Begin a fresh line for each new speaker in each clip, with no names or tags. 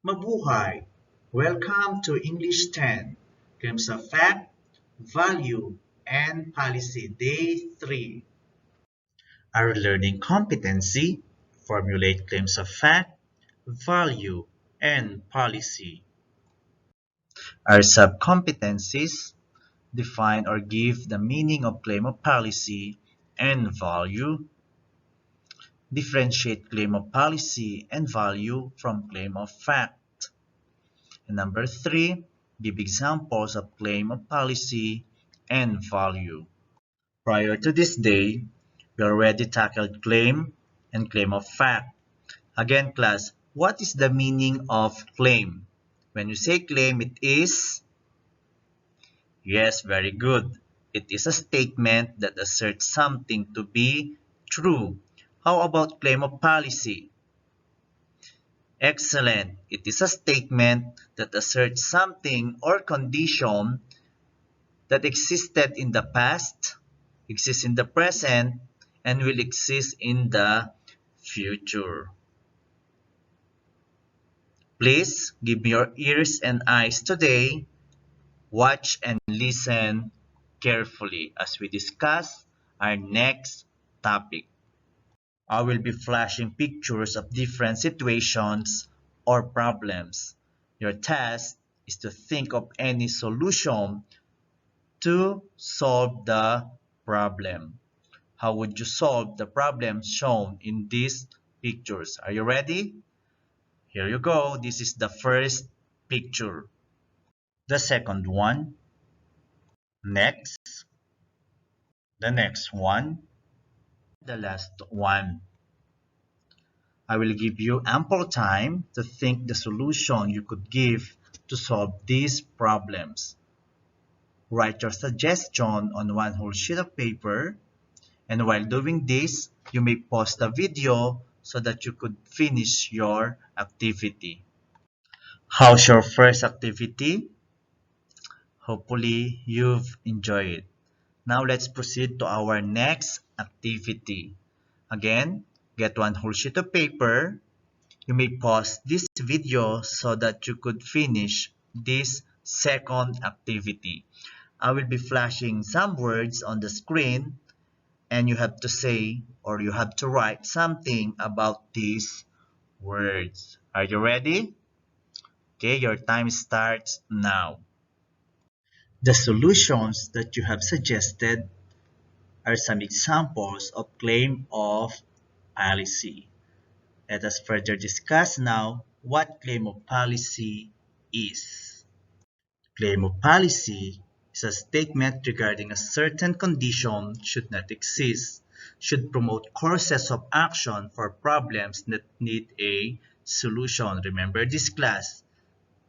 Mabuhay! Welcome to English 10, Claims of Fact, Value, and Policy Day 3. Our learning competency: formulate claims of fact, value, and policy. Our sub-competencies: define or give the meaning of claim of policy and value. Differentiate claim of policy and value from claim of fact. And number 3, give examples of claim of policy and value. Prior to this day, we already tackled claim and claim of fact. Again, class, what is the meaning of claim? When you say claim, it is? Yes, very good. It is a statement that asserts something to be true. How about claim of policy? Excellent. It is a statement that asserts something or condition that existed in the past, exists in the present, and will exist in the future. Please give me your ears and eyes today. Watch and listen carefully as we discuss our next topic. I will be flashing pictures of different situations or problems. Your task is to think of any solution to solve the problem. How would you solve the problem shown in these pictures? Are you ready? Here you go. This is the first picture. The second one. Next. The next one. The last one. I will give you ample time to think the solution you could give to solve these problems. Write your suggestion on one whole sheet of paper, and while doing this, you may pause the video so that you could finish your activity. How's your first activity? Hopefully, you've enjoyed it. Now let's proceed to our next activity. Again, get one whole sheet of paper. You may pause this video so that you could finish this second activity. I will be flashing some words on the screen, and you have to say or you have to write something about these words. Are you ready? Okay, your time starts now. The solutions that you have suggested are some examples of claim of policy. Let us further discuss now what claim of policy is. Claim of policy is a statement regarding a certain condition should not exist, should promote courses of action for problems that need a solution. Remember this, class.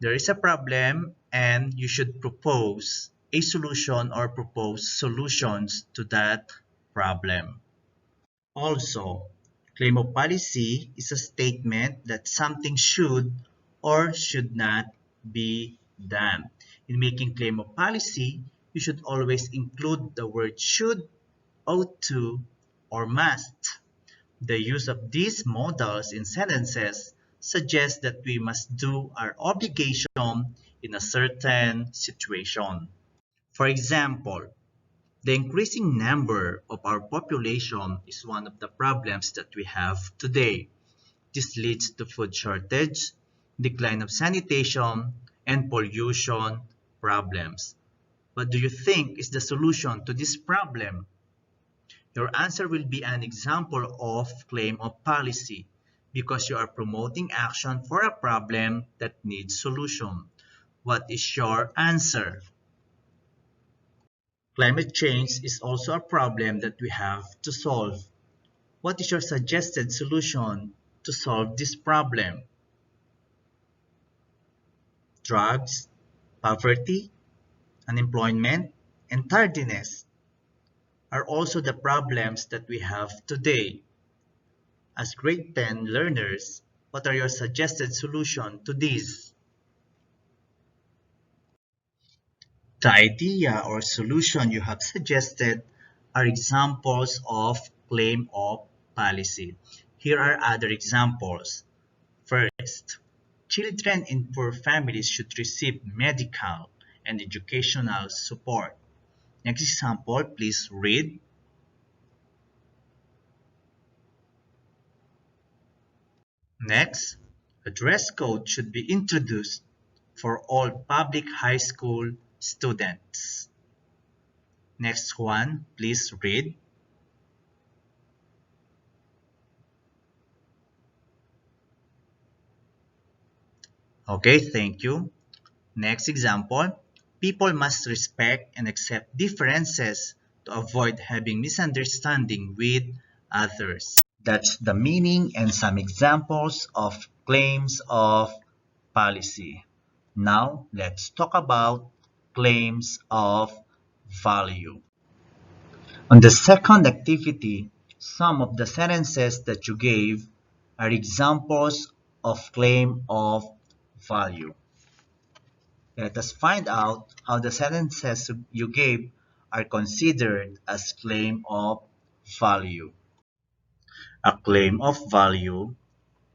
There is a problem and you should propose a solution or propose solutions to that problem. Also, claim of policy is a statement that something should or should not be done. In making claim of policy, you should always include the word should, ought to, or must. The use of these modals in sentences suggests that we must do our obligation in a certain situation. For example, the increasing number of our population is one of the problems that we have today. This leads to food shortage, decline of sanitation, and pollution problems. What do you think is the solution to this problem? Your answer will be an example of claim of policy because you are promoting action for a problem that needs solution. What is your answer? Climate change is also a problem that we have to solve. What is your suggested solution to solve this problem? Drugs, poverty, unemployment, and tardiness are also the problems that we have today. As grade 10 learners, what are your suggested solutions to these? The idea or solution you have suggested are examples of claim of policy. Here are other examples. First, children in poor families should receive medical and educational support. Next example, please read. Next, a dress code should be introduced for all public high school students. Next one, please read. Okay, thank you. Next example, people must respect and accept differences to avoid having misunderstanding with others. That's the meaning and some examples of claims of policy. Now, let's talk about claims of value. On the second activity, some of the sentences that you gave are examples of claim of value. Let us find out how the sentences you gave are considered as claim of value. A claim of value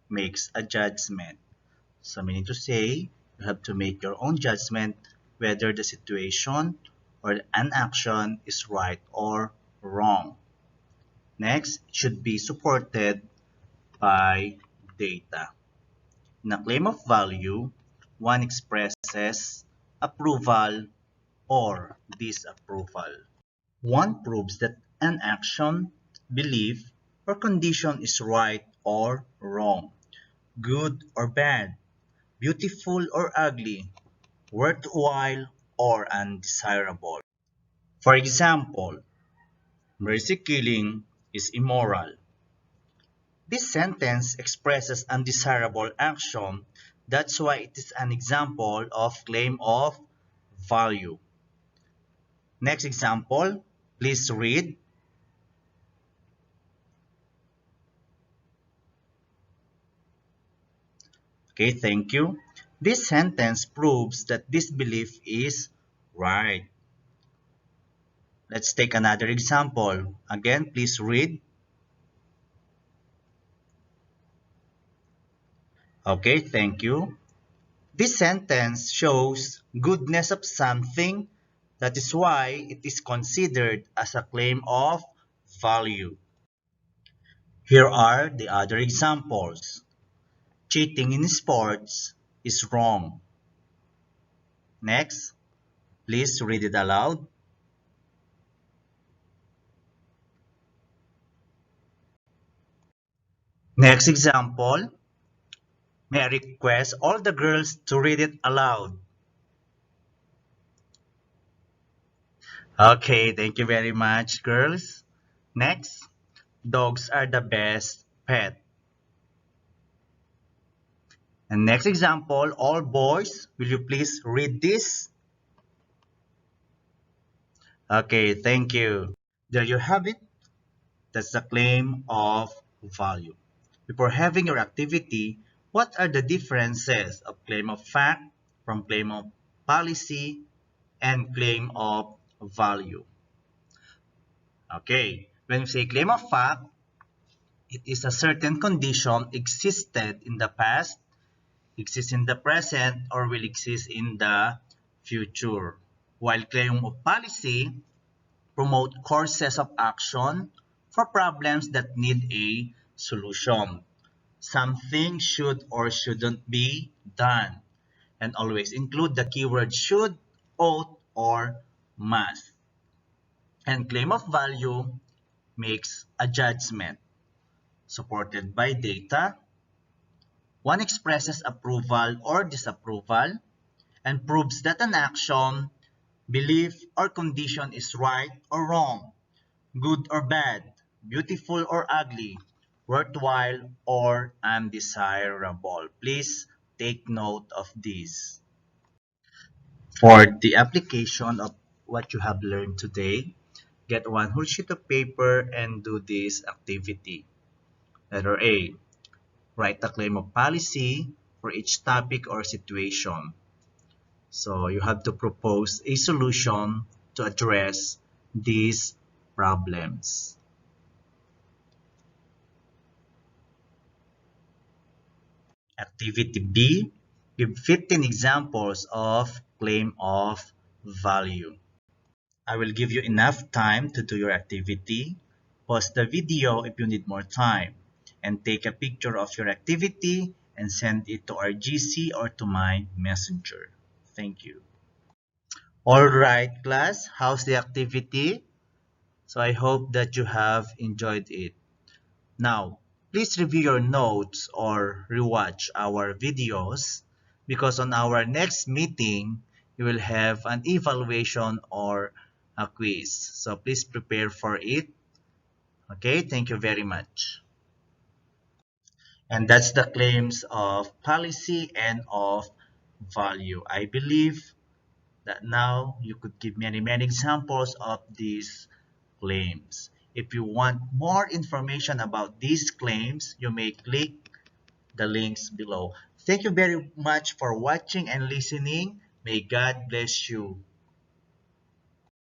makes a judgment. So meaning to say, you have to make your own judgment whether the situation or an action is right or wrong. Next, it should be supported by data. In a claim of value, one expresses approval or disapproval. One proves that an action, belief, or condition is right or wrong, good or bad, beautiful or ugly, worthwhile or undesirable. For example, mercy killing is immoral. This sentence expresses undesirable action. That's why it is an example of claim of value. Next example, please read. Okay, thank you. This sentence proves that this belief is right. Let's take another example. Again, please read. Okay, thank you. This sentence shows goodness of something. That is why it is considered as a claim of value. Here are the other examples. Cheating in sports is wrong. Next, please read it aloud. Next example, may I request all the girls to read it aloud? Okay, thank you very much, girls. Next, dogs are the best pet. And next example, all boys, will you please read this? Okay, thank you. There you have it. That's the claim of value. Before having your activity, what are the differences of claim of fact from claim of policy and claim of value? Okay, when we say claim of fact, it is a certain condition existed in the past, exists in the present, or will exist in the future. While claim of policy promote courses of action for problems that need a solution. Something should or shouldn't be done, and always include the keyword should, ought, or must. And claim of value makes a judgment supported by data. One expresses approval or disapproval and proves that an action, belief, or condition is right or wrong, good or bad, beautiful or ugly, worthwhile or undesirable. Please take note of this. For the application of what you have learned today, get one whole sheet of paper and do this activity. Letter A. Write a claim of policy for each topic or situation. So you have to propose a solution to address these problems. Activity B. Give 15 examples of claim of value. I will give you enough time to do your activity. Pause the video if you need more time, and take a picture of your activity and send it to our GC or to my messenger. Thank you. Alright class, how's the activity? So I hope that you have enjoyed it. Now, please review your notes or rewatch our videos, because on our next meeting, we will have an evaluation or a quiz. So please prepare for it. Okay, thank you very much. And that's the claims of policy and of value. I believe that now you could give many examples of these claims. If you want more information about these claims, you may click the links below. Thank you very much for watching and listening. May God bless you.